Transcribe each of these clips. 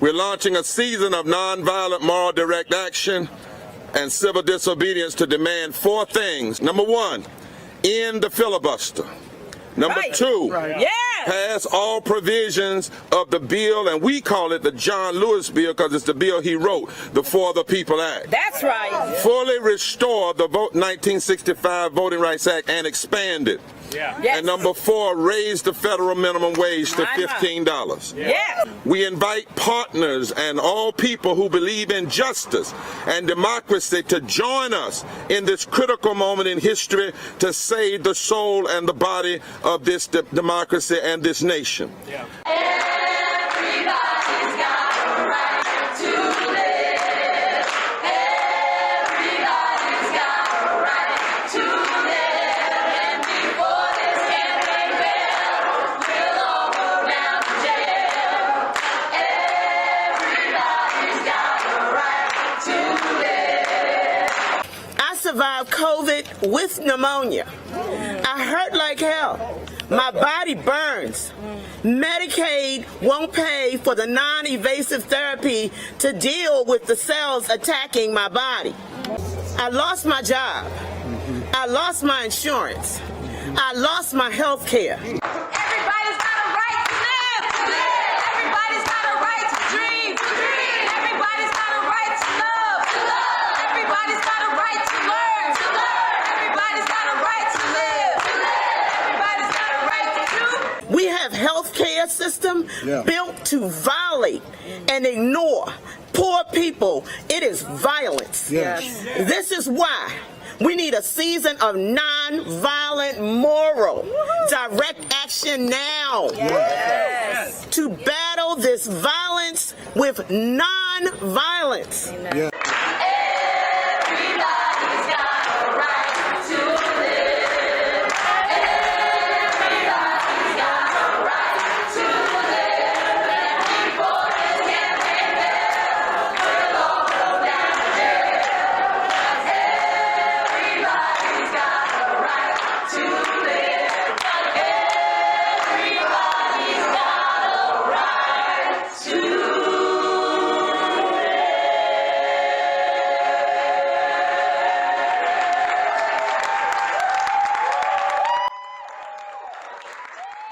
We're launching a season of nonviolent moral direct action and civil disobedience to demand 4 things. Number 1, end the filibuster. Number 2, pass all provisions of the bill, and we call it the John Lewis bill because it's the bill he wrote, the For the People Act. That's right. Fully restore the 1965 Voting Rights Act and expand it. Yeah. Yes. And number 4, raise the federal minimum wage to $15. Yes. We invite partners and all people who believe in justice and democracy to join us in this critical moment in history to save the soul and the body of this democracy and this nation. Yeah. Everybody's got a right to live. Everybody's got a right to live. And before this campaign fails, we'll all go down to jail. Everybody's got a right to live. I survived COVID with pneumonia. I hurt like hell. My body burns. Medicaid won't pay for the non-invasive therapy to deal with the cells attacking my body. I lost my job. I lost my insurance. I lost my health care. Everybody's got a right to live. Everybody's got a right to dream. Everybody's got a right to love. Everybody's got a right to learn. Everybody's got a right to live. Everybody's got a right to do. We have health care system built to violate and ignore poor people. It is violence. Yes. This is why we need a season of non-violent moral direct action now to battle this violence with non-violence. Yeah. Everybody's got a right to live. Everybody's got a right to live. And before this campaign fails, we'll all go down to jail. Everybody's got a right to live. Everybody's got a right to live.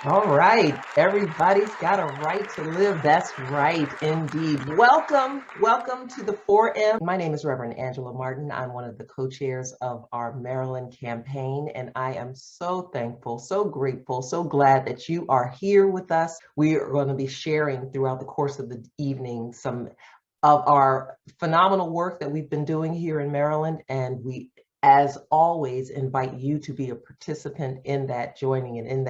All right, everybody's got a right to live. That's right, indeed. Welcome to the 4M. My name is Reverend Angela Martin. I'm one of the co-chairs of our Maryland campaign, and I am so thankful, so grateful, so glad that you are here with us. We are going to be sharing throughout the course of the evening some of our phenomenal work that we've been doing here in Maryland, and we, as always, invite you to be a participant in that, joining and in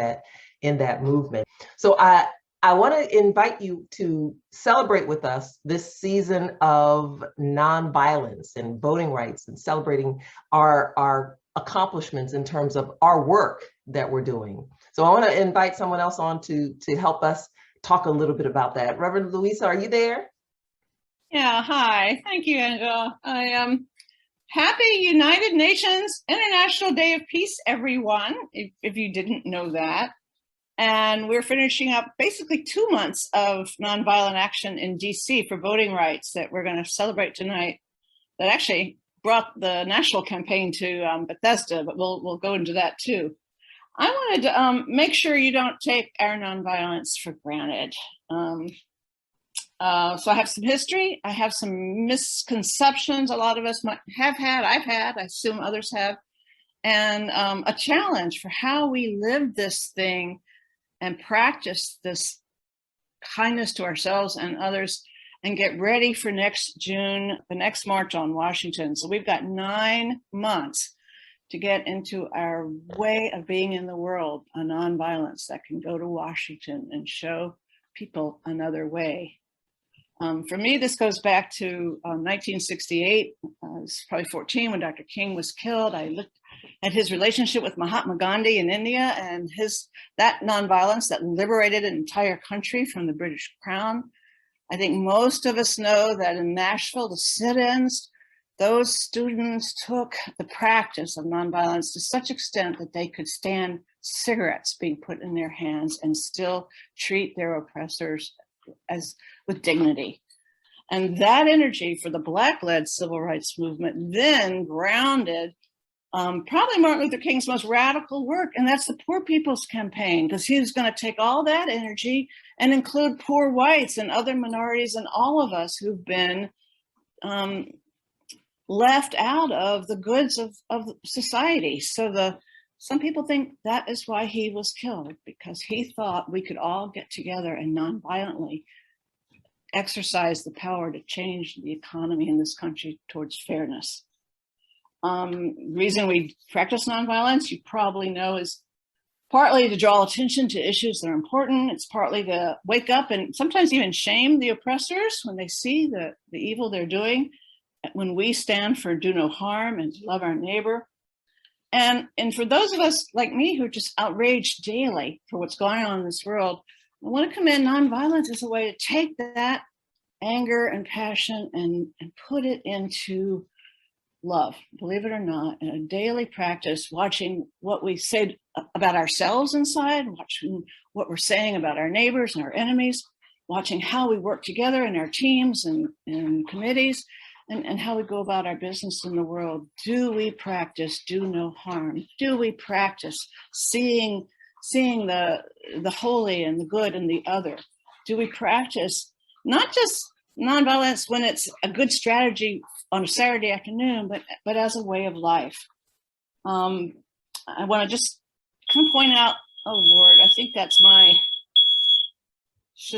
that movement. So I want to invite you to celebrate with us this season of nonviolence and voting rights and celebrating our accomplishments in terms of our work that we're doing. So I want to invite someone else on to help us talk a little bit about that. Reverend Louisa, are you there? Yeah, hi. Thank you, Angela. I am happy United Nations International Day of Peace, everyone, if you didn't know that. And we're finishing up basically 2 months of nonviolent action in DC for voting rights that we're going to celebrate tonight. That actually brought the national campaign to Bethesda, but we'll go into that too. I wanted to make sure you don't take our nonviolence for granted. So I have some history. I have some misconceptions a lot of us might have had, I've had, I assume others have, and a challenge for how we live this thing and practice this kindness to ourselves and others and get ready for next June, the next March on Washington. So we've got 9 months to get into our way of being in the world, a nonviolence that can go to Washington and show people another way. For me, this goes back to 1968. I was probably 14 when Dr. King was killed. I looked at his relationship with Mahatma Gandhi in India and that nonviolence that liberated an entire country from the British Crown. I think most of us know that in Nashville, the sit-ins, those students took the practice of nonviolence to such extent that they could stand cigarettes being put in their hands and still treat their oppressors with dignity. And that energy for the Black-led civil rights movement then grounded probably Martin Luther King's most radical work, and that's the Poor People's Campaign, because he was going to take all that energy and include poor whites and other minorities and all of us who've been left out of the goods of society. So some people think that is why he was killed, because he thought we could all get together and nonviolently exercise the power to change the economy in this country towards fairness. Reason we practice nonviolence, you probably know, is partly to draw attention to issues that are important. It's partly to wake up and sometimes even shame the oppressors when they see the evil they're doing. When we stand for do no harm and love our neighbor. And for those of us like me who are just outraged daily for what's going on in this world, I want to commend nonviolence as a way to take that anger and passion and put it into love, believe it or not, in a daily practice, watching what we say about ourselves inside, watching what we're saying about our neighbors and our enemies, watching how we work together in our teams and committees, and how we go about our business in the world. Do we practice do no harm? Do we practice seeing the holy and the good in the other? Do we practice not just nonviolence when it's a good strategy on a Saturday afternoon, but as a way of life? I want to just kind of point out, oh Lord, I think that's my,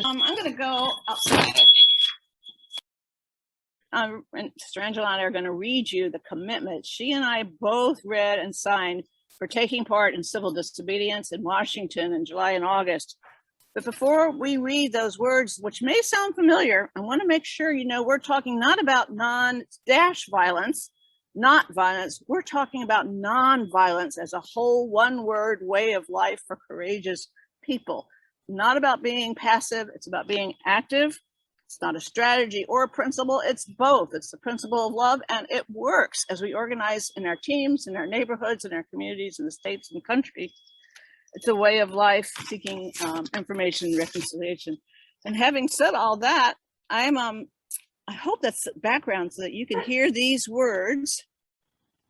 I'm going to go outside, I think. And Sister Angela and I are going to read you the commitment she and I both read and signed for taking part in civil disobedience in Washington in July and August. But before we read those words, which may sound familiar, I want to make sure you know we're talking not about non-violence, not violence. We're talking about non-violence as a whole one-word way of life for courageous people. Not about being passive, it's about being active. It's not a strategy or a principle, it's both. It's the principle of love, and it works as we organize in our teams, in our neighborhoods, in our communities, in the states and country. It's a way of life seeking information and reconciliation. And having said all that, I hope that's background so that you can hear these words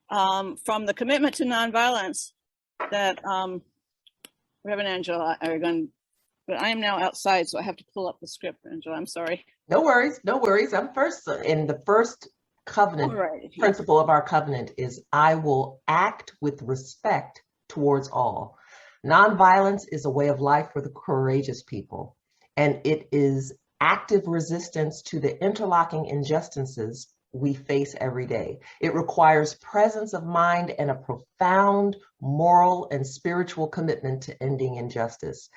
from the commitment to nonviolence that Reverend Angela are going. But I am now outside, so I have to pull up the script, Angela. I'm sorry. No worries, no worries. I'm first. And the first covenant principle of our covenant is I will act with respect towards all. Nonviolence is a way of life for the courageous people, and it is active resistance to the interlocking injustices we face every day. It requires presence of mind and a profound moral and spiritual commitment to ending injustice.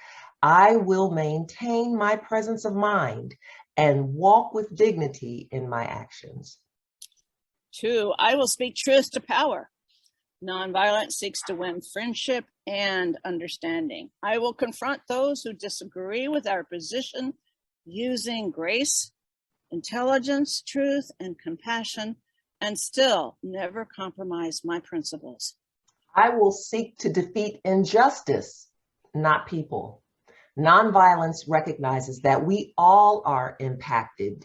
I will maintain my presence of mind and walk with dignity in my actions. 2, I will speak truth to power. Nonviolence seeks to win friendship and understanding. I will confront those who disagree with our position using grace, intelligence, truth, and compassion, and still never compromise my principles. I will seek to defeat injustice, not people. Nonviolence recognizes that we all are impacted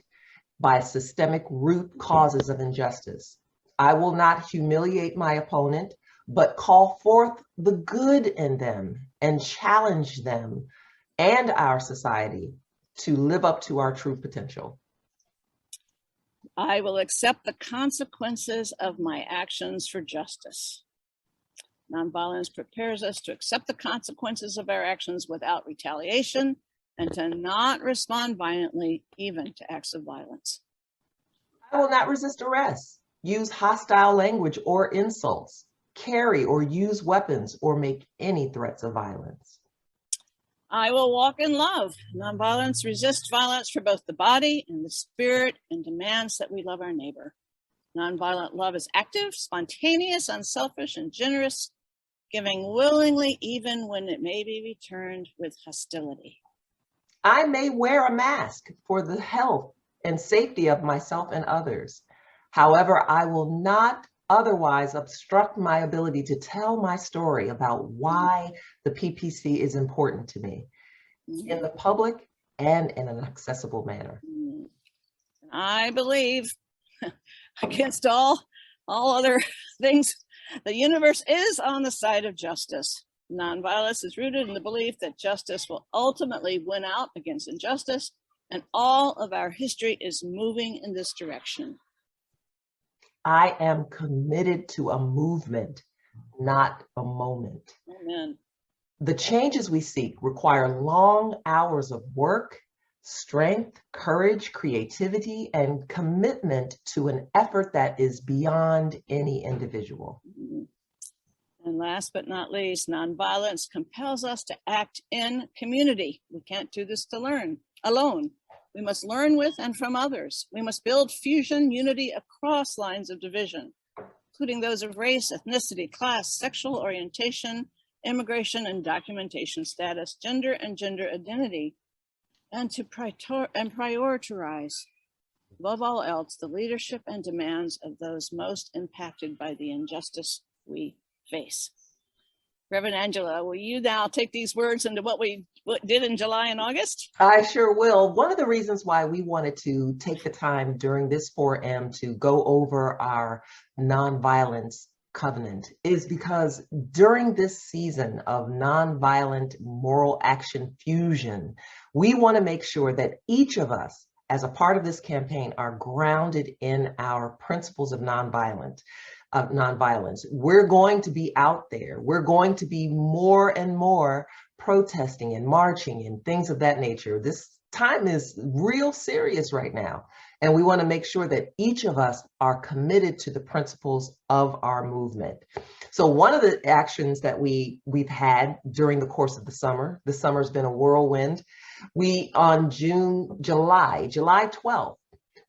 by systemic root causes of injustice. I will not humiliate my opponent, but call forth the good in them and challenge them and our society to live up to our true potential. I will accept the consequences of my actions for justice. Nonviolence prepares us to accept the consequences of our actions without retaliation and to not respond violently, even to acts of violence. I will not resist arrest, use hostile language or insults, carry or use weapons, or make any threats of violence. I will walk in love. Nonviolence resists violence for both the body and the spirit and demands that we love our neighbor. Nonviolent love is active, spontaneous, unselfish, and generous, giving willingly even when it may be returned with hostility. I may wear a mask for the health and safety of myself and others. However, I will not otherwise obstruct my ability to tell my story about why the PPC is important to me in the public and in an accessible manner. I believe, against all other things, the universe is on the side of justice. Nonviolence is rooted in the belief that justice will ultimately win out against injustice, and all of our history is moving in this direction. I am committed to a movement, not a moment. Amen. The changes we seek require long hours of work, strength, courage, creativity, and commitment to an effort that is beyond any individual. And last but not least, nonviolence compels us to act in community. We can't do this alone. We must learn with and from others. We must build fusion, unity across lines of division, including those of race, ethnicity, class, sexual orientation, immigration and documentation status, gender and gender identity, and to prioritize, above all else, the leadership and demands of those most impacted by the injustice we face. Reverend Angela, will you now take these words into what we did in July and August? I sure will. One of the reasons why we wanted to take the time during this 4M to go over our nonviolence covenant is because during this season of nonviolent moral action fusion, we want to make sure that each of us, as a part of this campaign, are grounded in our principles of nonviolence. We're going to be out there. We're going to be more and more protesting and marching and things of that nature. This time is real serious right now. And we want to make sure that each of us are committed to the principles of our movement. So one of the actions that we've had during the course of the summer's been a whirlwind. On July 12th,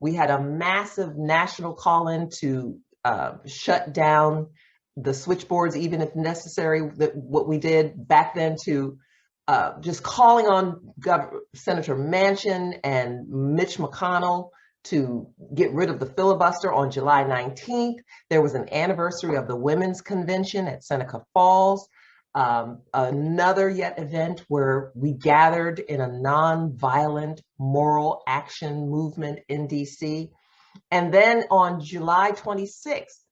we had a massive national call-in to shut down the switchboards, even if necessary, what we did back then to just calling on Senator Manchin and Mitch McConnell to get rid of the filibuster on July 19th. There was an anniversary of the Women's Convention at Seneca Falls. Another yet event where we gathered in a nonviolent moral action movement in DC. And then on July 26th,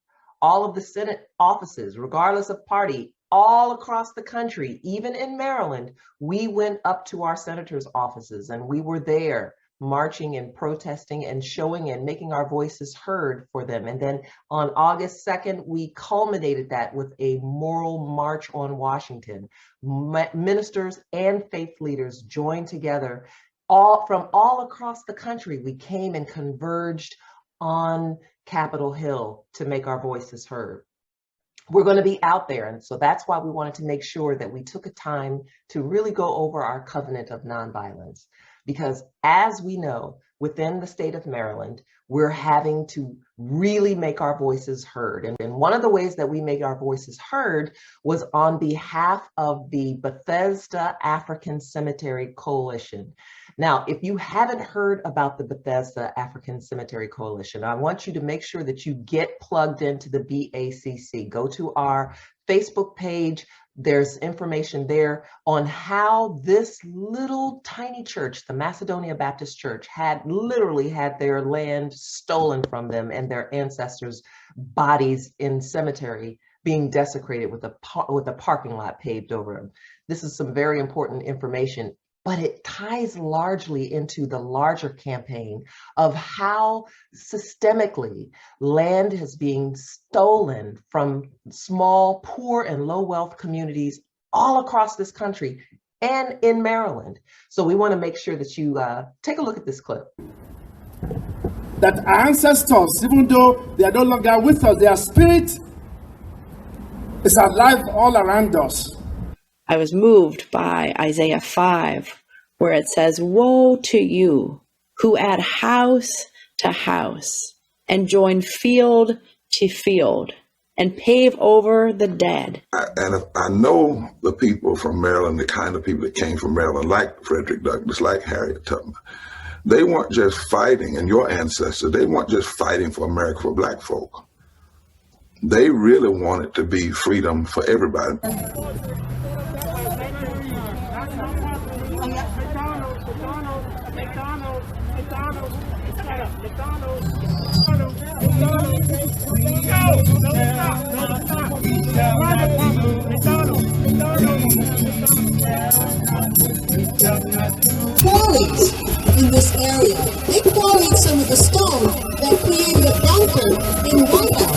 all of the Senate offices, regardless of party, all across the country, even in Maryland, we went up to our senators' offices and we were there marching and protesting and showing and making our voices heard for them. And then on August 2nd, we culminated that with a moral march on Washington. Ministers and faith leaders joined together from all across the country. We came and converged on Capitol Hill to make our voices heard. We're going to be out there. And so that's why we wanted to make sure that we took a time to really go over our covenant of nonviolence. Because as we know, within the state of Maryland, we're having to really make our voices heard. And one of the ways that we make our voices heard was on behalf of the Bethesda African Cemetery Coalition. Now, if you haven't heard about the Bethesda African Cemetery Coalition, I want you to make sure that you get plugged into the BACC. Go to our Facebook page. There's information there on how this little tiny church, the Macedonia Baptist Church, had literally had their land stolen from them and their ancestors' bodies in cemetery being desecrated with a parking lot paved over them. This is some very important information, but it ties largely into the larger campaign of how systemically land is being stolen from small, poor, and low wealth communities all across this country and in Maryland. So we want to make sure that you take a look at this clip. That our ancestors, even though they are no longer with us, their spirit is alive all around us. I was moved by Isaiah 5, where it says, "Woe to you who add house to house and join field to field and pave over the dead." I know the people from Maryland, the kind of people that came from Maryland, like Frederick Douglass, like Harriet Tubman. They weren't just fighting, and your ancestors, they weren't just fighting for America for Black folk. They really wanted to be freedom for everybody. Quarried in this area. They quarried some of the stone that created a bunker in Rhode.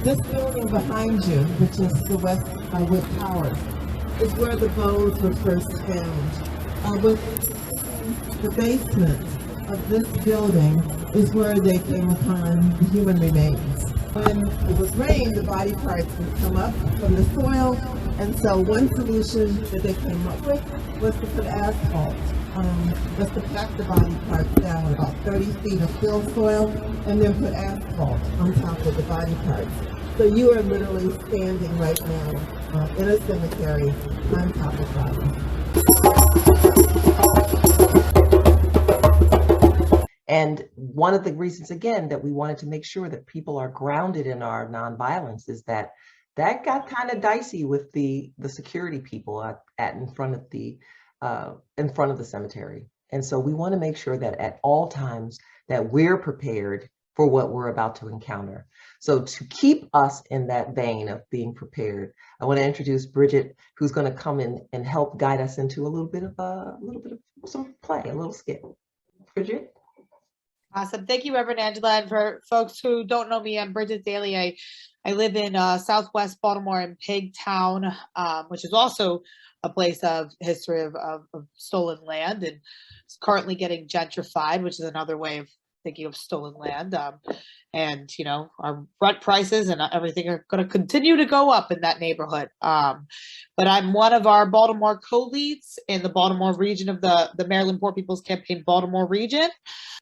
This building behind you, which is the West Wood Towers, is where the bones were first found. With the basement of this building is where they came upon the human remains. When it was rain, the body parts would come up from the soil, and so one solution that they came up with was to put asphalt. Was to pack the body parts down about 30 feet of fill soil and then put asphalt on top of the body parts. So you are literally standing right now in a cemetery on top of bodies. And one of the reasons, again, that we wanted to make sure that people are grounded in our nonviolence is that got kind of dicey with the security people in front of the cemetery. And so we want to make sure that at all times that we're prepared for what we're about to encounter. So to keep us in that vein of being prepared, I want to introduce Bridget, who's going to come in and help guide us into a little bit of some play, a little skit. Bridget. Awesome. Thank you, Reverend Angela. And for folks who don't know me, I'm Bridget Daly. I live in Southwest Baltimore in Pigtown, which is also a place of history of stolen land, and it's currently getting gentrified, which is another way of thinking of stolen land. And, you know, our rent prices and everything are going to continue to go up in that neighborhood. But I'm one of our Baltimore co-leads in the Baltimore region of the Maryland Poor People's Campaign Baltimore region.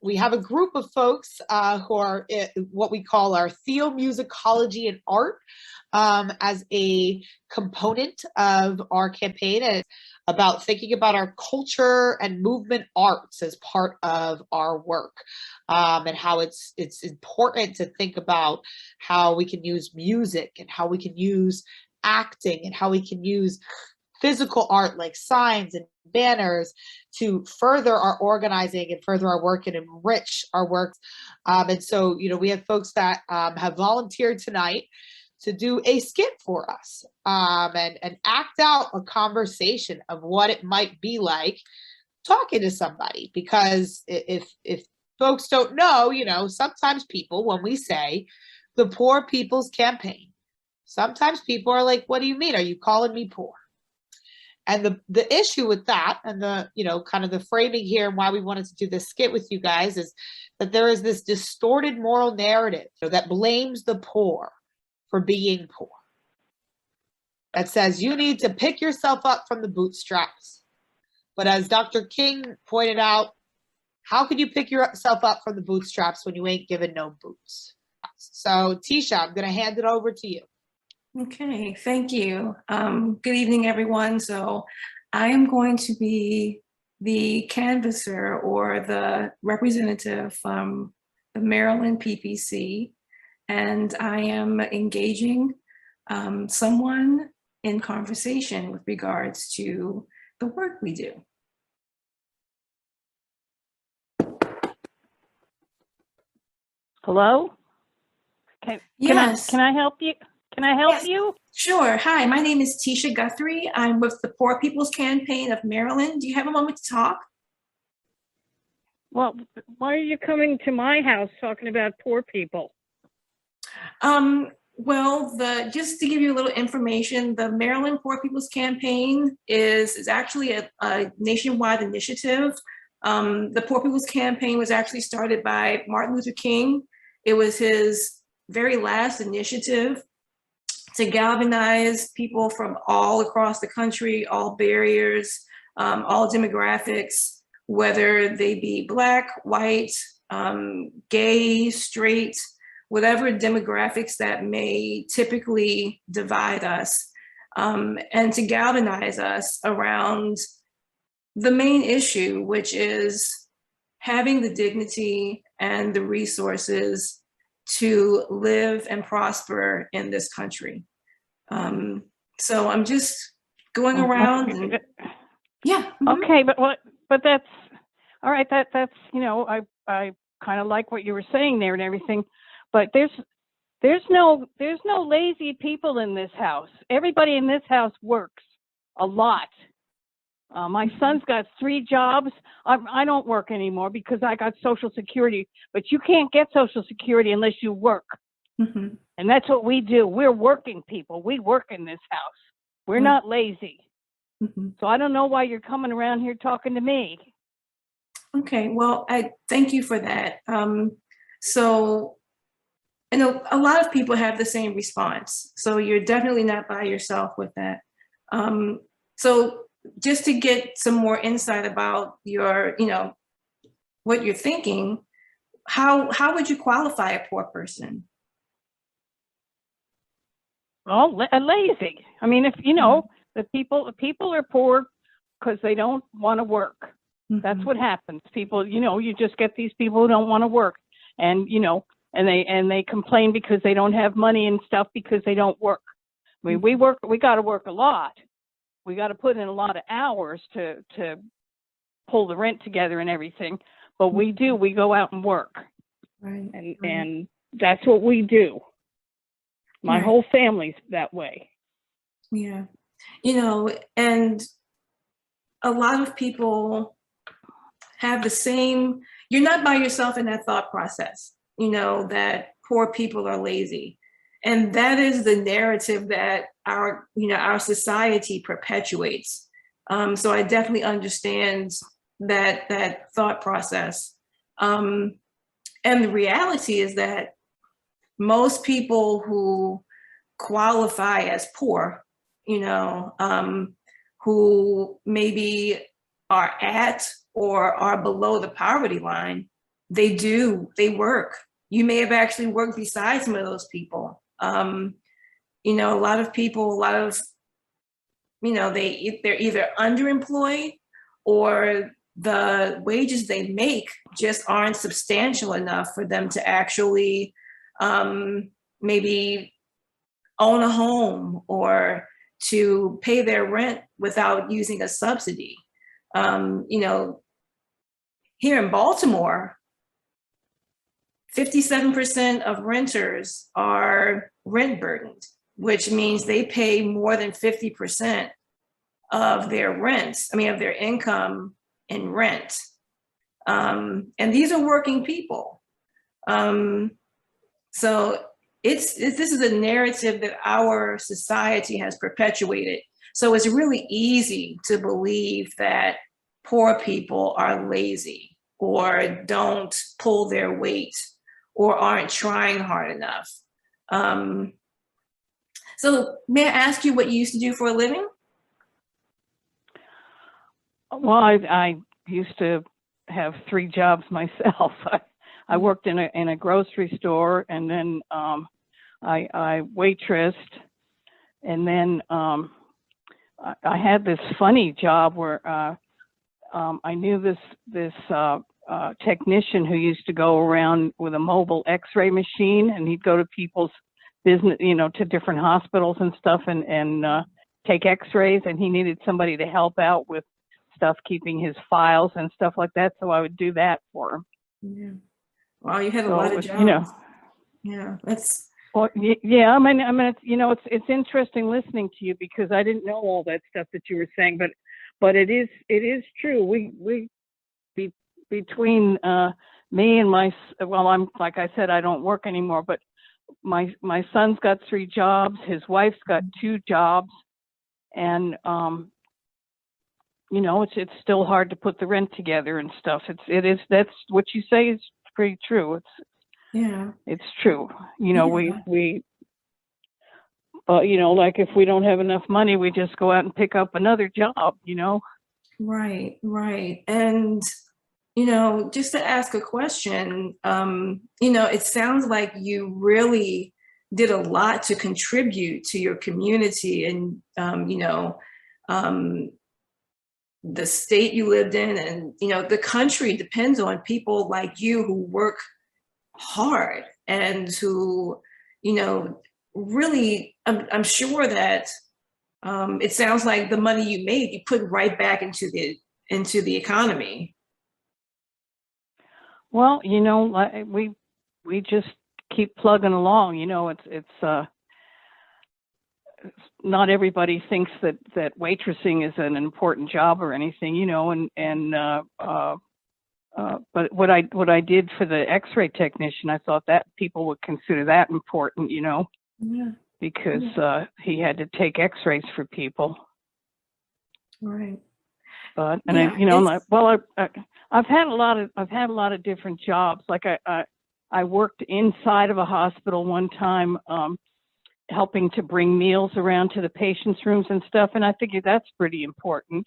We have a group of folks who are what we call our theomusicology and art as a component of our campaign. And it's about thinking about our culture and movement arts as part of our work, and how it's important to think about how we can use music and how we can use acting and how we can use physical art like signs and banners to further our organizing and further our work and enrich our work. And so, you know, we have folks that have volunteered tonight to do a skit for us and act out a conversation of what it might be like talking to somebody. Because if folks don't know, you know, sometimes people, when we say the Poor People's Campaign, sometimes people are like, what do you mean? Are you calling me poor? And the issue with that and the, you know, kind of the framing here and why we wanted to do this skit with you guys is that there is this distorted moral narrative that blames the poor for being poor. That says you need to pick yourself up from the bootstraps. But as Dr. King pointed out, how can you pick yourself up from the bootstraps when you ain't given no boots? So Tisha, I'm going to hand it over to you. Okay, thank you. Good evening, everyone. So I am going to be the canvasser or the representative from the Maryland PPC, and I am engaging someone in conversation with regards to the work we do. Hello? Yes. Can I help you? Can I help you? Sure. Hi, my name is Tisha Guthrie. I'm with the Poor People's Campaign of Maryland. Do you have a moment to talk? Well, why are you coming to my house talking about poor people? Well, just to give you a little information, the Maryland Poor People's Campaign is actually a nationwide initiative. The Poor People's Campaign was actually started by Martin Luther King. It was his very last initiative to galvanize people from all across the country, all barriers, all demographics, whether they be Black, white, gay, straight, whatever demographics that may typically divide us, and to galvanize us around the main issue, which is having the dignity and the resources to live and prosper in this country. So I'm just going around and yeah. Okay, but that's all right. That's I kind of like what you were saying there and everything, but there's no lazy people in this house. Everybody in this house works a lot. My son's got 3 jobs. I don't work anymore because I got Social Security, but you can't get Social Security unless you work. Mm-hmm. And that's what we do. We're working people. We work in this house. We're not lazy. Mm-hmm. So I don't know why you're coming around here talking to me. Okay, well, I thank you for that. So I know a lot of people have the same response. So you're definitely not by yourself with that. So just to get some more insight about your, what you're thinking, how would you qualify a poor person? Well, lazy. I mean, if the people are poor because they don't want to work. Mm-hmm. That's what happens. People, you just get these people who don't want to work, and and they complain because they don't have money and stuff because they don't work. I mean, we got to work a lot. We got to put in a lot of hours to pull the rent together and everything. But we go out and work. Right. And that's what we do. My whole family's that way. Yeah. And a lot of people have the same, you're not by yourself in that thought process, that poor people are lazy. And that is the narrative that our society perpetuates. So I definitely understand that thought process. And the reality is that most people who qualify as poor, who maybe are at or are below the poverty line, they work. You may have actually worked beside some of those people. A lot of people, they're either underemployed or the wages they make just aren't substantial enough for them to actually maybe own a home or to pay their rent without using a subsidy. Here in Baltimore, 57% of renters are rent burdened, which means they pay more than 50% of their of their income in rent. And these are working people. So this is a narrative that our society has perpetuated. So it's really easy to believe that poor people are lazy or don't pull their weight or aren't trying hard enough. So may I ask you what you used to do for a living? Well, I used to have 3 jobs myself. I worked in a grocery store, and then I waitressed, and then I had this funny job where I knew this technician who used to go around with a mobile X-ray machine, and he'd go to people's business, to different hospitals and stuff, and take X-rays, and he needed somebody to help out with stuff, keeping his files and stuff like that. So I would do that for him. Yeah. Wow, you had a lot of jobs. Yeah, that's. Well, yeah. I mean, it's interesting listening to you because I didn't know all that stuff that you were saying, but it is true. We between me and I'm like I said, I don't work anymore, but my son's got 3 jobs. His wife's got 2 jobs, and it's still hard to put the rent together and stuff. That's what you say is pretty true. It's true. But like if we don't have enough money, we just go out and pick up another job, Right. And, just to ask a question, it sounds like you really did a lot to contribute to your community and, the state you lived in, and the country depends on people like you who work hard and who really, I'm sure that it sounds like the money you made, you put right back into the economy. Well, you know, we just keep plugging along. You know, it's not everybody thinks that waitressing is an important job or anything, you know, but what I did for the X-ray technician, I thought that people would consider that important, you know, because he had to take X-rays for people. Right. But I've had a lot of different jobs. Like I worked inside of a hospital one time, helping to bring meals around to the patients' rooms and stuff, and I figured that's pretty important.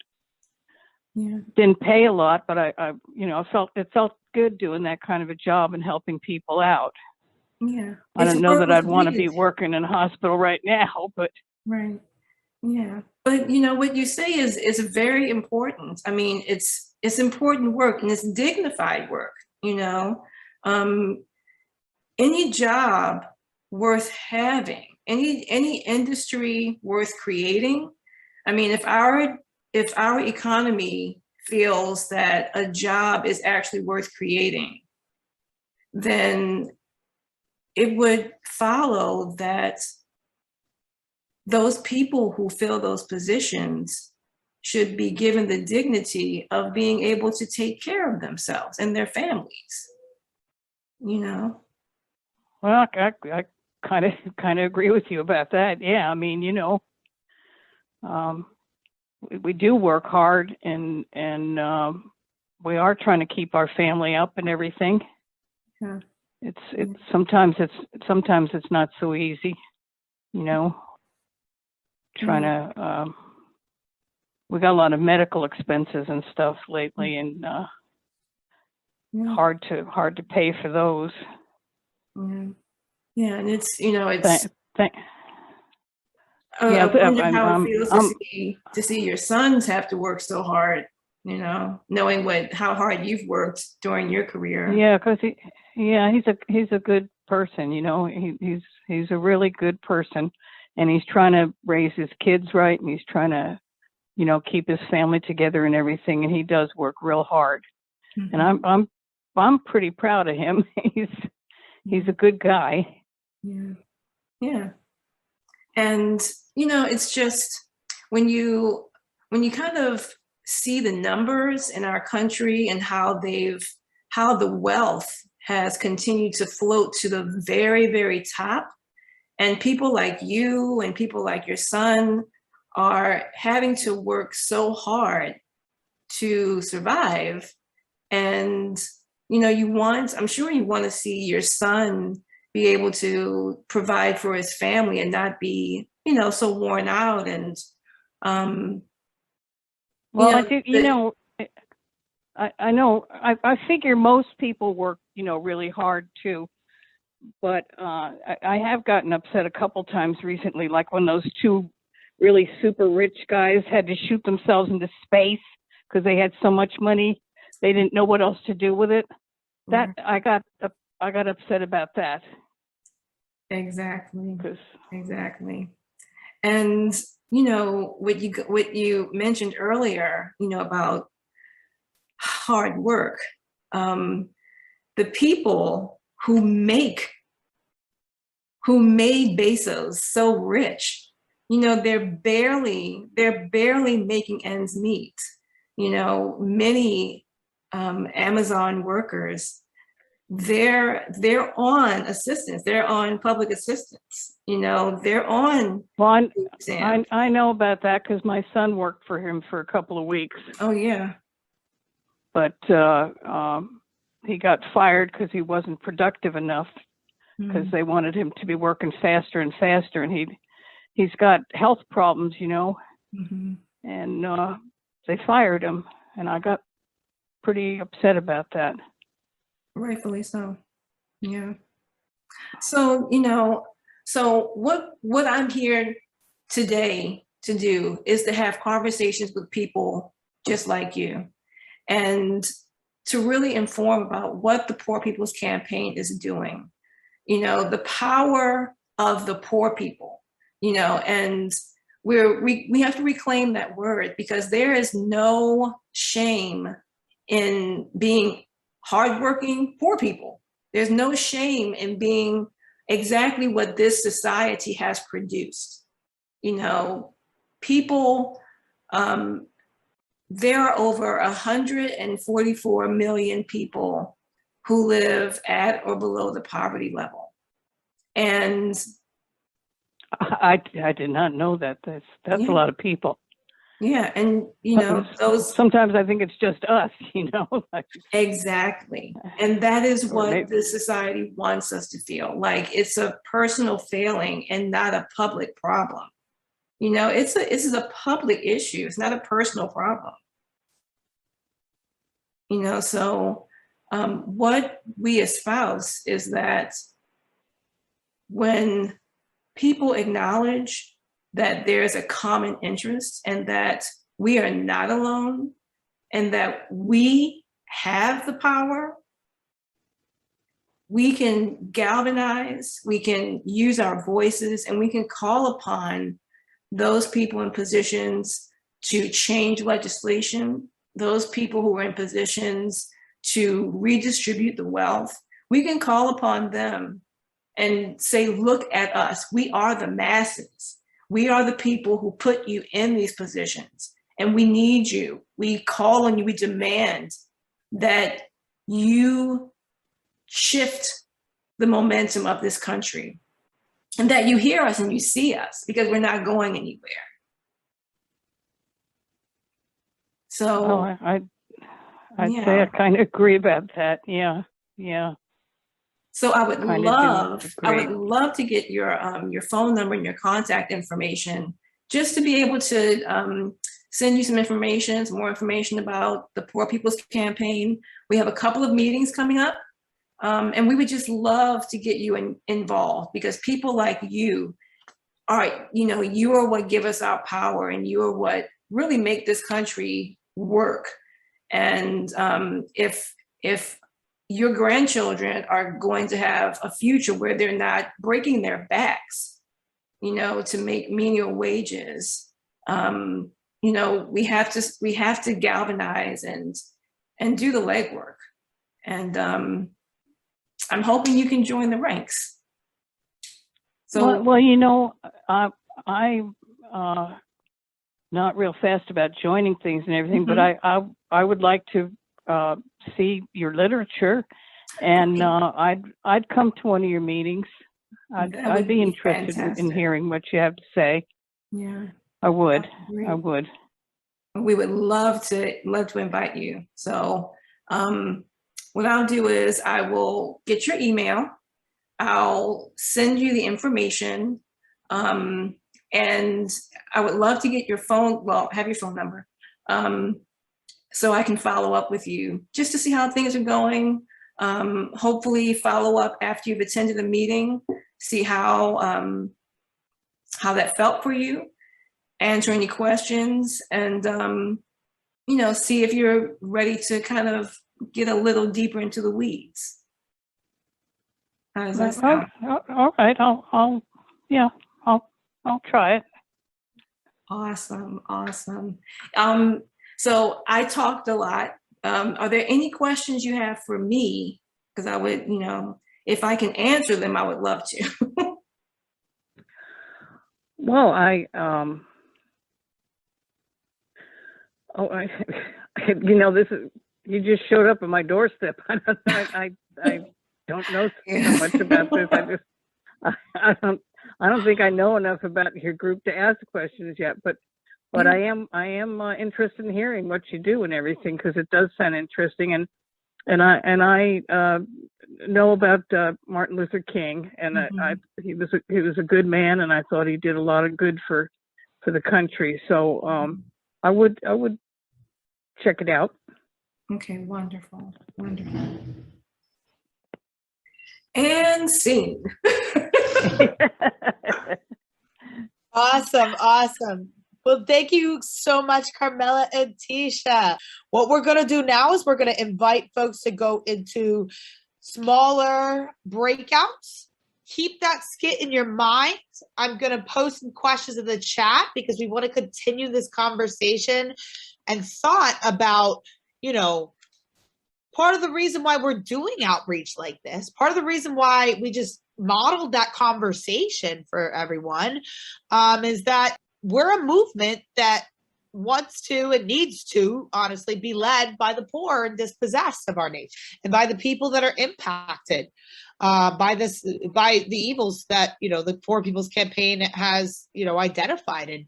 Yeah. Didn't pay a lot, but I you know, it felt good doing that kind of a job and helping people out. Yeah. I don't know that I'd want to be working in a hospital right now, but right. Yeah. But you know what you say is very important. I mean, it's important work and it's dignified work, you know. Any job worth having, any industry worth creating. I mean, if our economy feels that a job is actually worth creating, then it would follow that those people who fill those positions should be given the dignity of being able to take care of themselves and their families, you know? Well, I kind of agree with you about that. Yeah, I mean, you know, we do work hard, and we are trying to keep our family up and everything. Yeah. It's sometimes it's not so easy, you know. Trying to we got a lot of medical expenses and stuff lately, and hard to pay for those. Yeah, and it's, you know, it's. Yeah, I wonder how it feels to see your sons have to work so hard, you know, knowing how hard you've worked during your career. Yeah, because he's a good person, you know. He's a really good person, and he's trying to raise his kids right, and he's trying to, you know, keep his family together and everything. And he does work real hard, and I'm pretty proud of him. He's a good guy. Yeah, yeah. And, you know, it's just when you kind of see the numbers in our country and how the wealth has continued to float to the very, very top, and people like you and people like your son are having to work so hard to survive. And, you know, I'm sure you want to see your son be able to provide for his family and not be, you know, so worn out. And well, I think, you know, I know I figure most people work, you know, really hard too, but I have gotten upset a couple times recently, like when those two really super rich guys had to shoot themselves into space because they had so much money they didn't know what else to do with it. That I got upset about that. Exactly. And, you know, what you mentioned earlier, you know, about hard work, the people who made Bezos so rich, you know, they're barely making ends meet. You know, many Amazon workers, they're on assistance. They're on public assistance. You know, they're on. Well, I know about that because my son worked for him for a couple of weeks. Oh yeah. But he got fired because he wasn't productive enough, because they wanted him to be working faster and faster, and he's got health problems, you know, and they fired him, and I got pretty upset about that. Rightfully so. Yeah. So, you know, what I'm here today to do is to have conversations with people just like you, and to really inform about what the Poor People's Campaign is doing. You know, the power of the poor people, and we have to reclaim that word, because there is no shame in being hardworking poor people. There's no shame in being exactly what this society has produced. People, there are over 144 million people who live at or below the poverty level. And I did not know that. That's a lot of people. Yeah, and those sometimes I think it's just us, Exactly. And that is what this society wants us to feel like. It's a personal failing and not a public problem. This is a public issue. It's not a personal problem. So what we espouse is that when people acknowledge that there's a common interest and that we are not alone and that we have the power, we can galvanize, we can use our voices, and we can call upon those people in positions to change legislation, those people who are in positions to redistribute the wealth. We can call upon them and say, look at us, we are the masses. We are the people who put you in these positions, and we need you. We call on you, we demand that you shift the momentum of this country and that you hear us and you see us, because we're not going anywhere. So I'd say I kind of agree about that. Yeah. So I would love to get your phone number and your contact information, just to be able to send you some information, some more information about the Poor People's Campaign. We have a couple of meetings coming up, and we would just love to get you involved, because people like you are, you are what give us our power, and you are what really make this country work. And if your grandchildren are going to have a future where they're not breaking their backs, to make menial wages, we have to galvanize and do the legwork. And I'm hoping you can join the ranks. So I'm not real fast about joining things and everything, but I would like to see your literature, and I'd come to one of your meetings. I'd be interested in hearing what you have to say. Yeah, I would. We would love to invite you. So what I'll do is I will get your email. I'll send you the information, and I would love to get your phone. Well, have your phone number. So I can follow up with you just to see how things are going. Hopefully follow up after you've attended the meeting, see how that felt for you, answer any questions, and see if you're ready to kind of get a little deeper into the weeds. How does that sound? All right, I'll try it. Awesome. So I talked a lot. Are there any questions you have for me? Because I would, if I can answer them, I would love to. Well, this is, you just showed up at my doorstep. I don't know so much about this. I don't think I know enough about your group to ask questions yet, but I am interested in hearing what you do and everything, because it does sound interesting, and I know about Martin Luther King, and he was a good man, and I thought he did a lot of good for the country. So I would check it out. Okay, wonderful. And scene. Awesome. Well, thank you so much, Carmela and Tisha. What we're going to do now is we're going to invite folks to go into smaller breakouts keep that skit in your mind. I'm going to post some questions in the chat because we want to continue this conversation and thought about, you know, part of the reason why we're doing outreach like this, part of the reason why we just modeled that conversation for everyone, is that we're a movement that wants to and needs to honestly be led by the poor and dispossessed of our nation and by the people that are impacted by the evils that, you know, the Poor People's Campaign has, you know, identified. And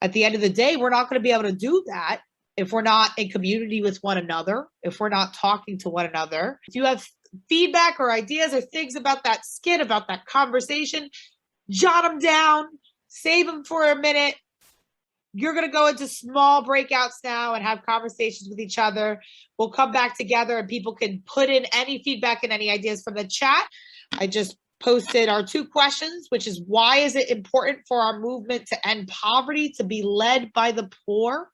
at the end of the day, we're not going to be able to do that if we're not in community with one another, if we're not talking to one another. If you have feedback or ideas or things about that skit, about that conversation, jot them down, save them for a minute. You're going to go into small breakouts now and have conversations with each other. We'll come back together and people can put in any feedback and any ideas from the chat. I just posted our 2 questions, which is, why is it important for our movement to end poverty to be led by the poor?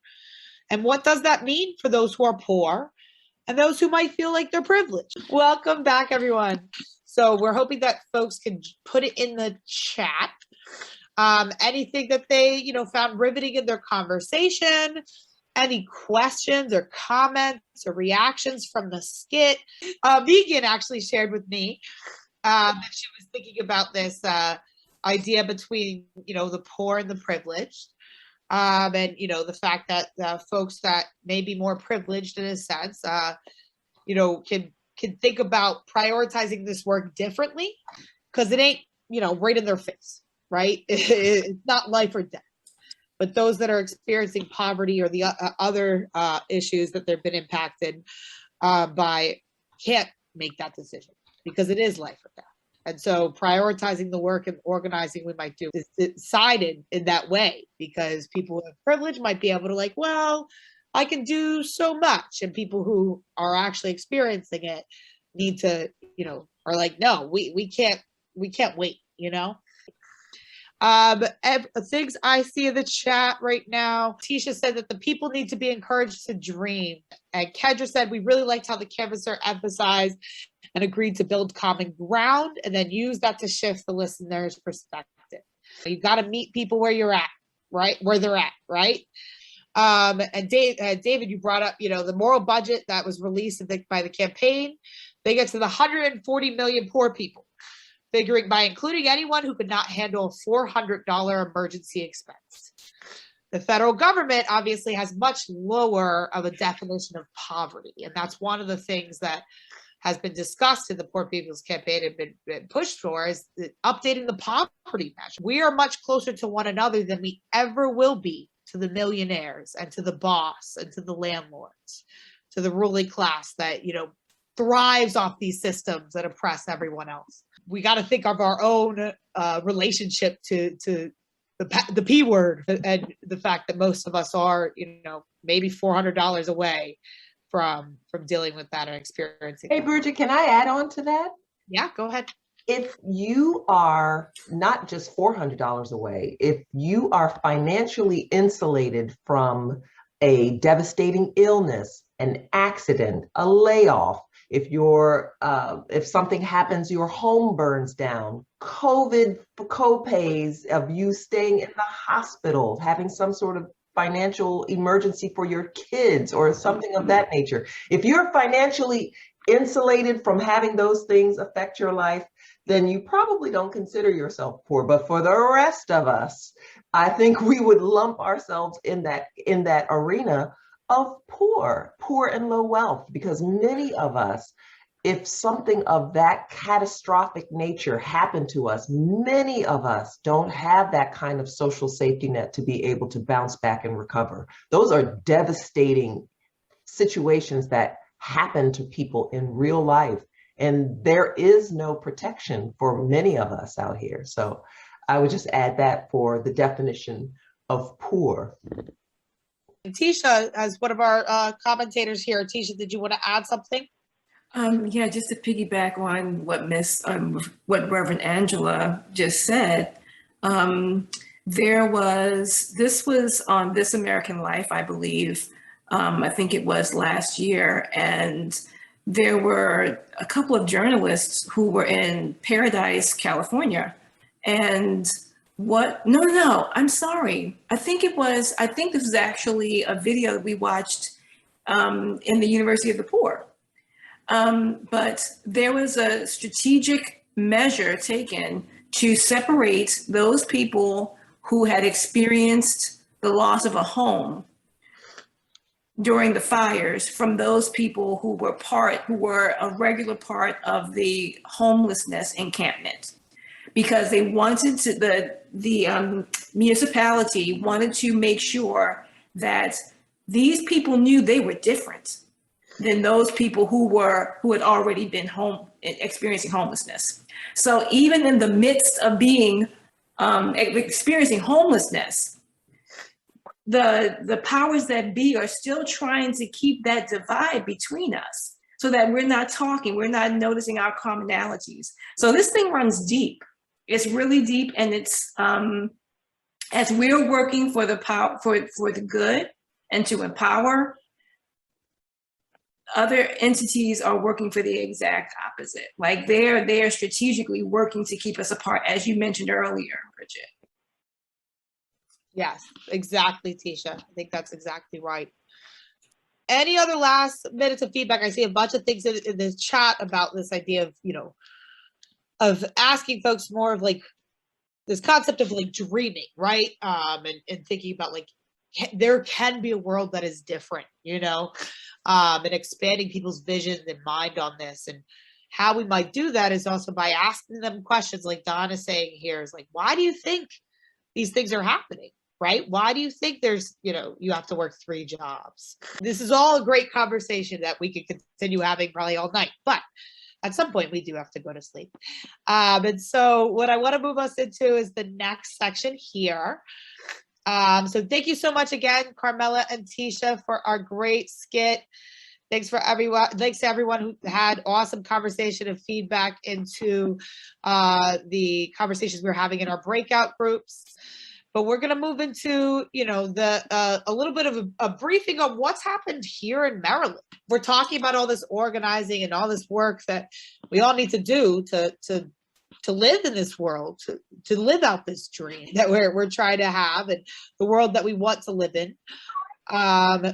And what does that mean for those who are poor and those who might feel like they're privileged? Welcome back, everyone. So we're hoping that folks can put it in the chat. Anything that they, you know, found riveting in their conversation, any questions or comments or reactions from the skit. Megan actually shared with me that she was thinking about this idea between, you know, the poor and the privileged. And, you know, the fact that folks that may be more privileged in a sense, you know, can think about prioritizing this work differently, because it ain't, you know, right in their face. Right? It's not life or death, but those that are experiencing poverty or the other issues that they've been impacted by can't make that decision because it is life or death. And so prioritizing the work and organizing we might do is decided in that way, because people with privilege might be able to like, well, I can do so much. And people who are actually experiencing it need to, you know, are like, no, we can't wait, you know? Things I see in the chat right now. Tisha said that the people need to be encouraged to dream. And Kendra said, we really liked how the canvasser emphasized and agreed to build common ground and then use that to shift the listener's perspective. So you got to meet people where you're at, right? Where they're at, right? And David, you brought up, you know, the moral budget that was released by the campaign. They get to the 140 million poor people, figuring by including anyone who could not handle a $400 emergency expense. The federal government obviously has much lower of a definition of poverty. And that's one of the things that has been discussed in the Poor People's Campaign and been pushed for, is updating the poverty measure. We are much closer to one another than we ever will be to the millionaires and to the boss and to the landlords, to the ruling class that, you know, thrives off these systems that oppress everyone else. We got to think of our own relationship to the P word, and the fact that most of us are, you know, maybe $400 away from dealing with that and experiencing. Hey, Bridget, can I add on to that? Yeah, go ahead. If you are not just $400 away, if you are financially insulated from a devastating illness, an accident, a layoff, if something happens, your home burns down, COVID co-pays of you staying in the hospital, having some sort of financial emergency for your kids or something of that nature. If you're financially insulated from having those things affect your life, then you probably don't consider yourself poor. But for the rest of us, I think we would lump ourselves in that arena of poor and low wealth, because many of us, if something of that catastrophic nature happened to us, many of us don't have that kind of social safety net to be able to bounce back and recover. Those are devastating situations that happen to people in real life, and there is no protection for many of us out here. So I would just add that for the definition of poor. Tisha, as one of our commentators here, Tisha, did you want to add something? Yeah, just to piggyback on what Reverend Angela just said. This was on This American Life, I believe. I think it was last year, and there were a couple of journalists who were in Paradise, California. And no, I'm sorry. I think this was actually a video that we watched in the University of the Poor. But there was a strategic measure taken to separate those people who had experienced the loss of a home during the fires from those people who were a regular part of the homelessness encampment, because they wanted to, the municipality wanted to make sure that these people knew they were different than those people who had already been experiencing homelessness. So even in the midst of being experiencing homelessness, the powers that be are still trying to keep that divide between us so that we're not talking, we're not noticing our commonalities. So this thing runs deep. It's really deep, and it's as we're working for the power, for the good and to empower, other entities are working for the exact opposite. Like they're strategically working to keep us apart, as you mentioned earlier, Bridget. Yes, exactly, Tisha. I think that's exactly right. Any other last minutes of feedback? I see a bunch of things in this chat about this idea of, of asking folks more of like this concept of like dreaming, right? And thinking about like, there can be a world that is different, and expanding people's vision and mind on this. And how we might do that is also by asking them questions like Don is saying here, is like, why do you think these things are happening? Right? Why do you think there's, you have to work 3 jobs? This is all a great conversation that we could continue having probably all night, but at some point we do have to go to sleep. And so what I want to move us into is the next section here. So thank you so much again, Carmela and Tisha, for our great skit. Thanks to everyone who had awesome conversation and feedback into the conversations we're having in our breakout groups. But we're going to move into, a little bit of a briefing on what's happened here in Maryland. We're talking about all this organizing and all this work that we all need to do to live in this world, to live out this dream that we're trying to have, and the world that we want to live in.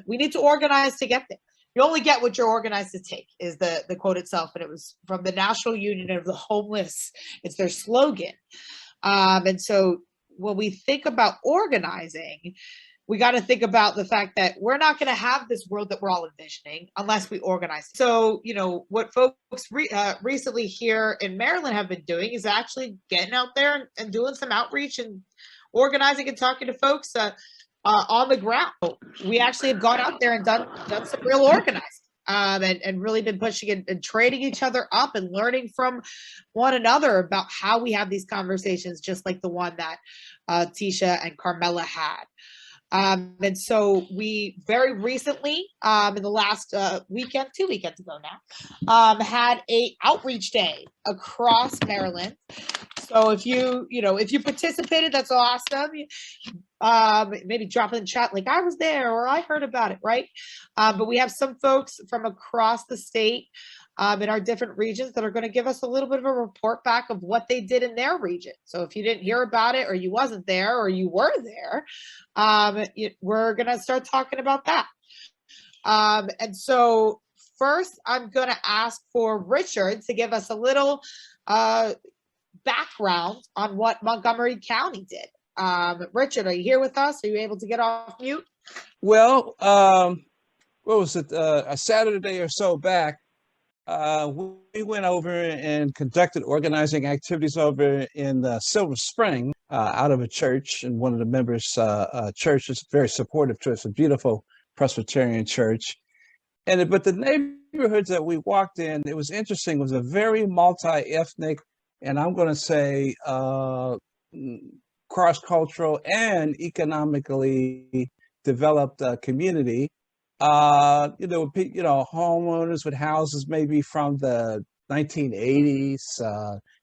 We need to organize to get there. You only get what you're organized to take, is the quote itself, and it was from the National Union of the Homeless. It's their slogan. And so when we think about organizing, we got to think about the fact that we're not going to have this world that we're all envisioning unless we organize. So, what folks recently here in Maryland have been doing is actually getting out there and doing some outreach and organizing and talking to folks on the ground. We actually have gone out there and done some real organizing. And really been pushing and trading each other up and learning from one another about how we have these conversations, just like the one that Tisha and Carmela had. And so we very recently, in the last weekend, 2 weekends ago now, had a outreach day across Maryland. So if you participated, that's awesome. Maybe drop in the chat like I was there or I heard about it, right? But we have some folks from across the state in our different regions that are going to give us a little bit of a report back of what they did in their region. So if you didn't hear about it, or you wasn't there, or you were there, we're going to start talking about that. And so first, I'm going to ask for Richard to give us a little background on what Montgomery County did. Richard, are you here with us? Are you able to get off mute? Well, what was it? A Saturday or so back, we went over and conducted organizing activities over in Silver Spring, out of a church, and one of the members' church is very supportive to us, a beautiful Presbyterian church. But the neighborhoods that we walked in, it was interesting. It was a very multi-ethnic, and I'm going to say cross-cultural and economically developed community. Homeowners with houses maybe from the 1980s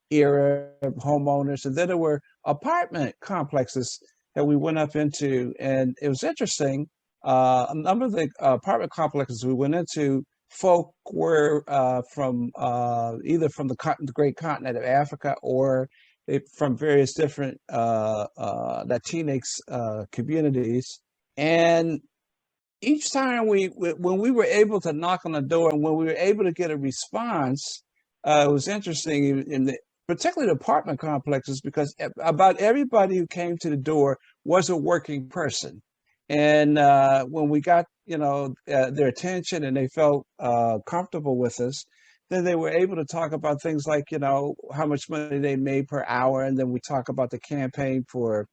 era, homeowners, and then there were apartment complexes that we went up into, and it was interesting. A number of the apartment complexes we went into folk were from either from the great continent of Africa or from various different Latinx communities. And each time when we were able to knock on the door and when we were able to get a response, it was interesting particularly the apartment complexes, because about everybody who came to the door was a working person. And when we got, their attention and they felt comfortable with us, then they were able to talk about things like, how much money they made per hour. And then we talk about the campaign for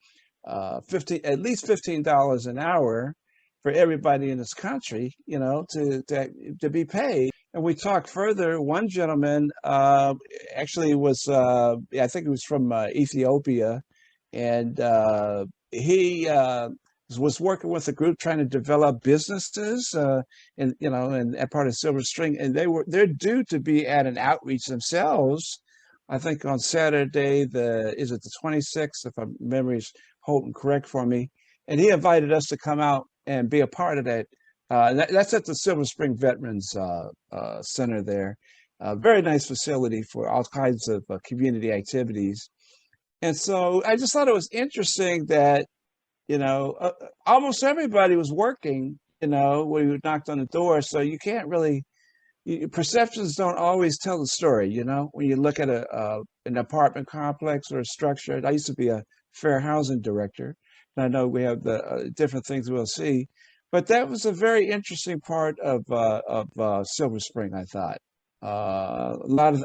at least $15 an hour for everybody in this country, to be paid. And we talked further. One gentleman actually was, I think he was from Ethiopia, and he was working with a group trying to develop businesses, and part of Silver String, and they're due to be at an outreach themselves. I think on Saturday, is it the 26th, if my memory's holding correct for me, and he invited us to come out and be a part of that. That's at the Silver Spring Veterans Center there. Very nice facility for all kinds of community activities. And so I just thought it was interesting that, almost everybody was working, when you knocked on the door. So you can't really, perceptions don't always tell the story, when you look at an apartment complex or a structure. I used to be a fair housing director, and I know we have the different things we'll see. But that was a very interesting part of Silver Spring, I thought. A lot of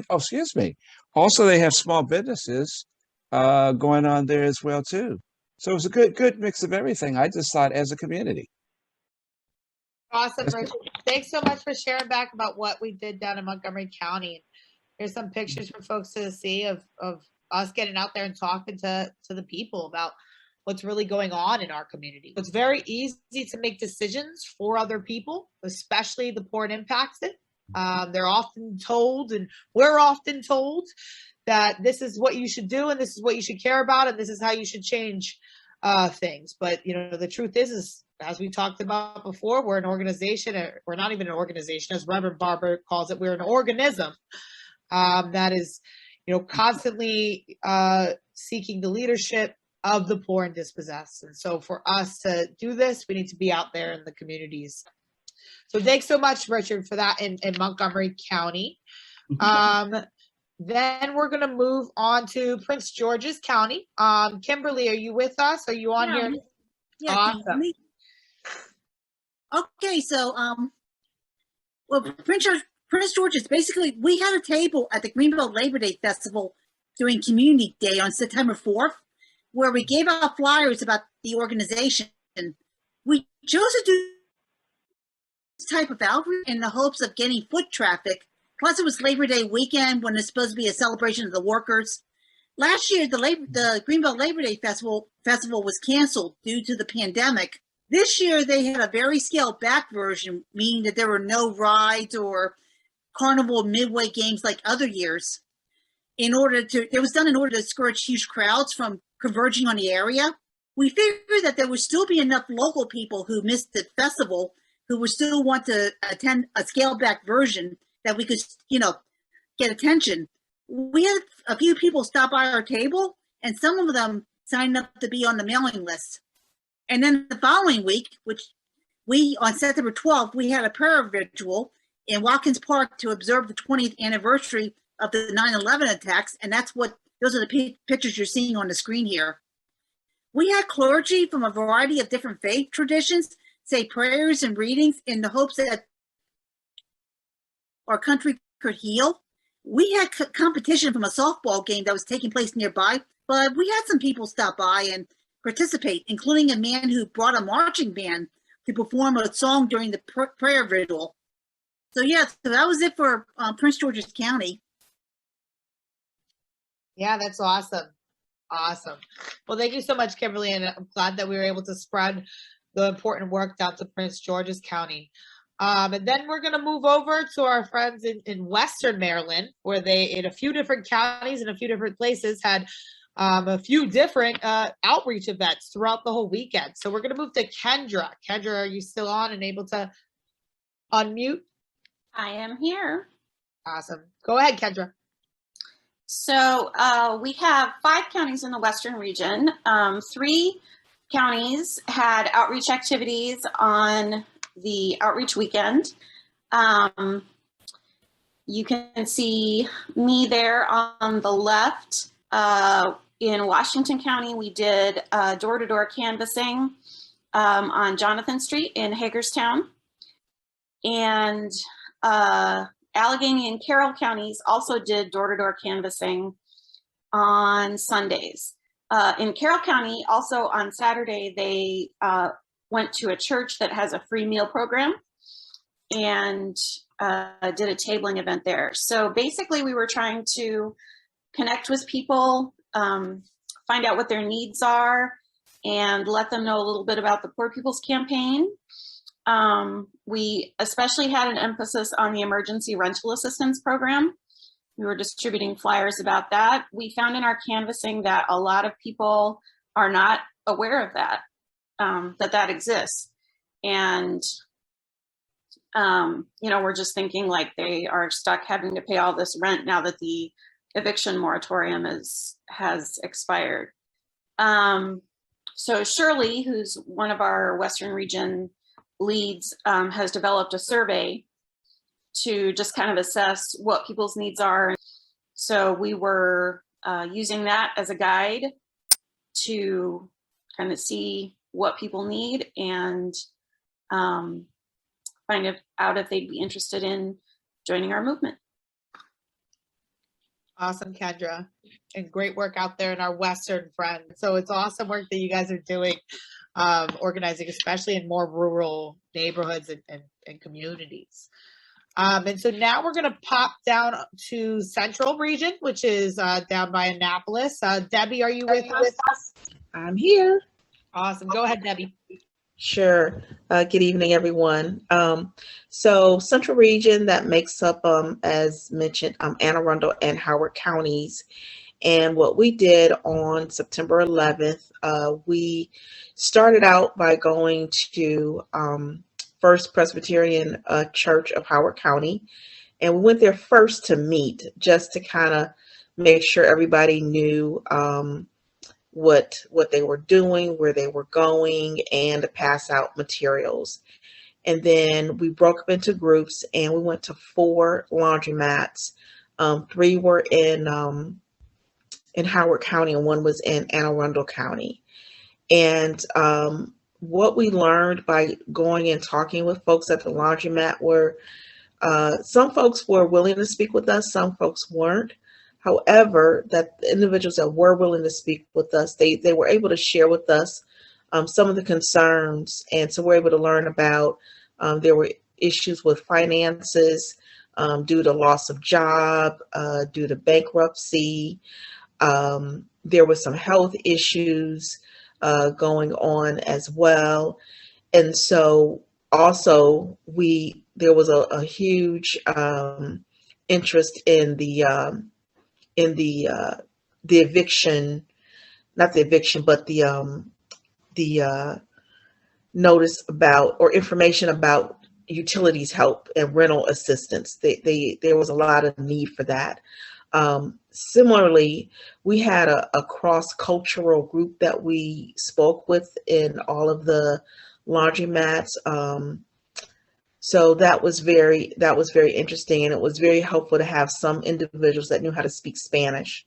excuse me. Also, they have small businesses going on there as well too. So it was a good mix of everything. I just thought as a community. Awesome, Richard. Thanks so much for sharing back about what we did down in Montgomery County. Here's some pictures for folks to see of us getting out there and talking to the people about what's really going on in our community. It's very easy to make decisions for other people, especially the poor and impacted. They're often told, and we're often told, that this is what you should do and this is what you should care about and this is how you should change things. But the truth is, as we talked about before, we're an organization. We're not even an organization, as Reverend Barber calls it. We're an organism that is, constantly seeking the leadership of the poor and dispossessed. And so for us to do this, we need to be out there in the communities. So thanks so much, Richard, for that in Montgomery County. Then we're going to move on to Prince George's County. Kimberly, are you with us? Are you on here? Yeah. Awesome. Okay, so Prince George's, basically, we had a table at the Greenbelt Labor Day Festival during Community Day on September 4th, where we gave out flyers about the organization. We chose to do this type of outreach in the hopes of getting foot traffic. Plus, it was Labor Day weekend when it's supposed to be a celebration of the workers. Last year, the Greenbelt Labor Day Festival was canceled due to the pandemic. This year, they had a very scaled back version, meaning that there were no rides or carnival midway games like other years. It was done in order to discourage huge crowds from converging on the area. We figured that there would still be enough local people who missed the festival who would still want to attend a scaled back version that we could, get attention. We had a few people stop by our table, and some of them signed up to be on the mailing list. And then the following week, on September 12th, we had a prayer vigil in Watkins Park to observe the 20th anniversary of the 9/11 attacks, and those are the pictures you're seeing on the screen here. We had clergy from a variety of different faith traditions say prayers and readings in the hopes that our country could heal. We had competition from a softball game that was taking place nearby, but we had some people stop by and participate, including a man who brought a marching band to perform a song during the prayer vigil. So that was it for Prince George's County. Yeah, that's awesome. Awesome. Well, thank you so much, Kimberly, and I'm glad that we were able to spread the important work down to Prince George's County. And then we're going to move over to our friends in Western Maryland, where they, in a few different counties and a few different places, had a few different outreach events throughout the whole weekend. So we're going to move to Kendra. Kendra, are you still on and able to unmute? I am here. Awesome. Go ahead, Kendra. So we have 5 counties in the Western region. 3 counties had outreach activities on the Outreach Weekend. You can see me there on the left. In Washington County, we did door-to-door canvassing on Jonathan Street in Hagerstown. And Allegheny and Carroll counties also did door-to-door canvassing on Sundays. In Carroll County, also on Saturday, they went to a church that has a free meal program and did a tabling event there. So basically, we were trying to connect with people, find out what their needs are, and let them know a little bit about the Poor People's Campaign. We especially had an emphasis on the emergency rental assistance program. We were distributing flyers about that. We found in our canvassing that a lot of people are not aware of that, that exists. And, we're just thinking like they are stuck having to pay all this rent now that the eviction moratorium has expired. So Shirley, who's one of our Western region leads, has developed a survey to just kind of assess what people's needs are. So we were using that as a guide to kind of see what people need and find out if they'd be interested in joining our movement. Awesome, Kendra, and great work out there in our Western friend. So it's awesome work that you guys are doing, organizing, especially in more rural neighborhoods and communities. And so now we're going to pop down to Central Region, which is down by Annapolis. Debbie, are you with us? I'm here. Awesome. Go ahead, Debbie. Sure. Good evening, everyone. So Central Region, that makes up, as mentioned, Anne Arundel and Howard counties. And what we did on September 11th, we started out by going to First Presbyterian Church of Howard County. And we went there first to meet, just to kind of make sure everybody knew what they were doing, where they were going, and to pass out materials. And then we broke up into groups and we went to 4 laundromats. 3 were in Howard County and 1 was in Anne Arundel County. And what we learned by going and talking with folks at the laundromat were some folks were willing to speak with us, some folks weren't. However, that the individuals that were willing to speak with us, they were able to share with us some of the concerns. And so we're able to learn about there were issues with finances due to loss of job, due to bankruptcy. There were some health issues going on as well. And so also there was a huge interest in the eviction, not the eviction, but the notice about or information about utilities help and rental assistance. There was a lot of need for that. Similarly, we had a cross-cultural group that we spoke with in all of the laundromats. So that was very interesting, and it was very helpful to have some individuals that knew how to speak Spanish,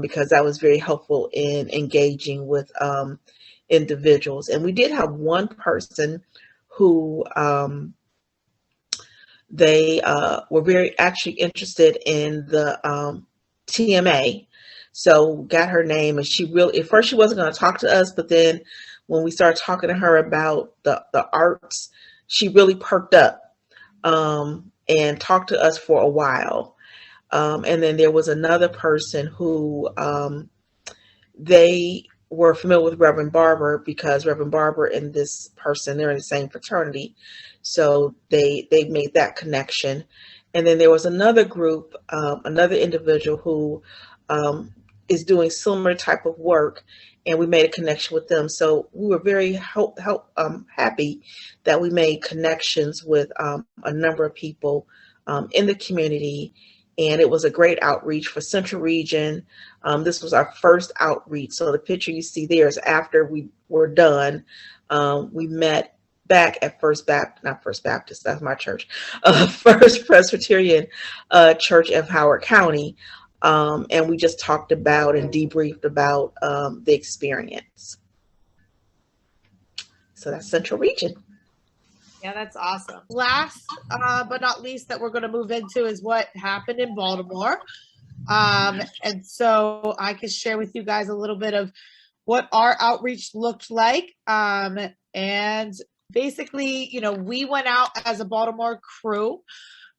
because that was very helpful in engaging with individuals. And we did have one person who they were very actually interested in the TMA. So got her name, and she really, at first she wasn't going to talk to us, but then when we started talking to her about the arts, she really perked up and talked to us for a while. And then there was another person who they were familiar with Reverend Barber, because Reverend Barber and this person, they're in the same fraternity. So they made that connection. And then there was another group, another individual who is doing similar type of work. and we made a connection with them. So we were very happy that we made connections with a number of people in the community. And it was a great outreach for Central Region. This was our first outreach. So the picture you see there is after we were done. We met back at First Baptist, that's my church, First Presbyterian Church of Howard County. And we just talked about and debriefed about the experience. So that's Central Region. Yeah, that's awesome. Last but not least that we're going to move into is what happened in Baltimore. And so I can share with you guys a little bit of what our outreach looked like. And basically, you know, we went out as a Baltimore crew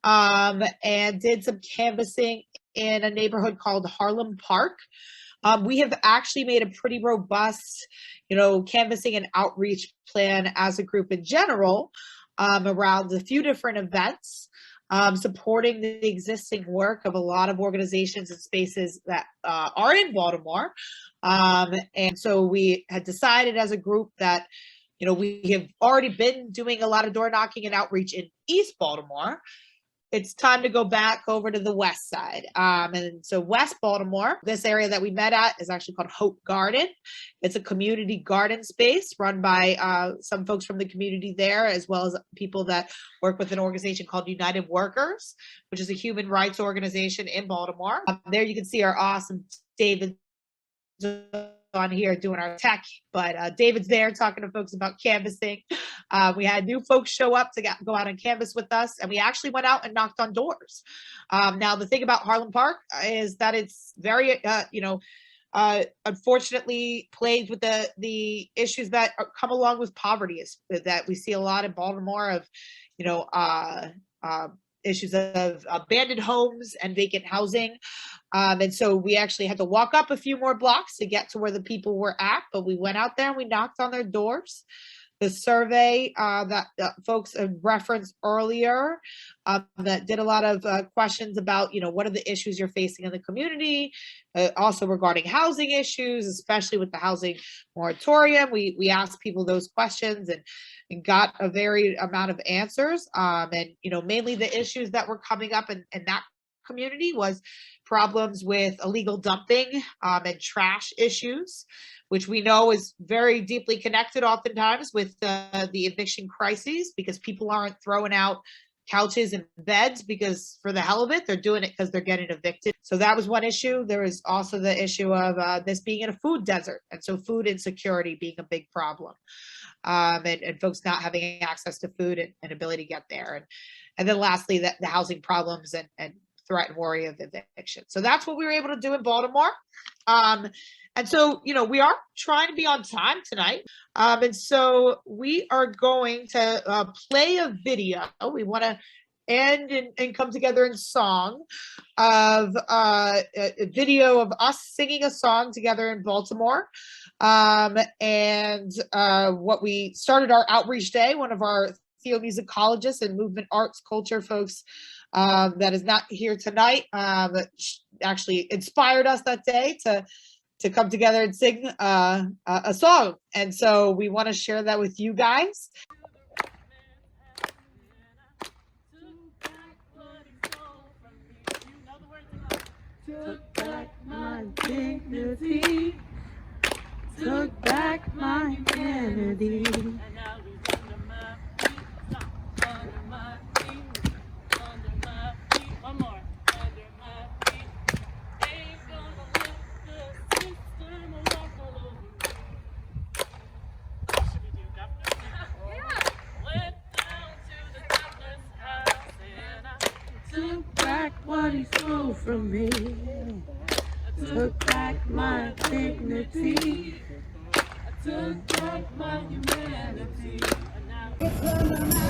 and did some canvassing in a neighborhood called Harlem Park. We have actually made a pretty robust, you know, canvassing and outreach plan as a group in general around a few different events, supporting the existing work of a lot of organizations and spaces that are in Baltimore. And so we had decided as a group that, you know, we have already been doing a lot of door knocking and outreach in East Baltimore. It's time to go back over to the west side. And so West Baltimore, this area that we met at is actually called Hope Garden. It's a community garden space run by some folks from the community there, as well as people that work with an organization called United Workers, which is a human rights organization in Baltimore. There you can see our awesome David on here doing our tech, but David's there talking to folks about canvassing. We had new folks show up to go out and canvass with us, and we actually went out and knocked on doors. Now, the thing about Harlem Park is that it's very, unfortunately plagued with the issues that come along with poverty, is that we see a lot in Baltimore of, issues of abandoned homes and vacant housing. And so we actually had to walk up a few more blocks to get to where the people were at, but we went out there and we knocked on their doors. The survey that folks have referenced earlier that did a lot of questions about, what are the issues you're facing in the community, also regarding housing issues, especially with the housing moratorium. We asked people those questions and got a varied amount of answers. And, mainly the issues that were coming up in that community was problems with illegal dumping and trash issues, which we know is very deeply connected oftentimes with the eviction crises, because people aren't throwing out couches and beds because for the hell of it, they're doing it because they're getting evicted. So that was one issue. There was also the issue of this being in a food desert, and so food insecurity being a big problem, and folks not having access to food and ability to get there. And then lastly, the housing problems and threat and worry of eviction. So that's what we were able to do in Baltimore. And so, we are trying to be on time tonight. And so we are going to play a video. We want to end and come together in song of a video of us singing a song together in Baltimore. And what we started our outreach day, one of our theomusicologists and movement arts culture folks that is not here tonight, that actually inspired us that day to come together and sing a song. And so we want to share that with you guys. Took back my dignity, took back my humanity. And now he's under my feet, under my feet, under my feet. One more, under my feet. Ain't gonna let the system walk all over me. What should we do, Governor? Yeah. Went down to the governor's house and I took back what he stole from me. I took back my dignity. I took back my humanity. And now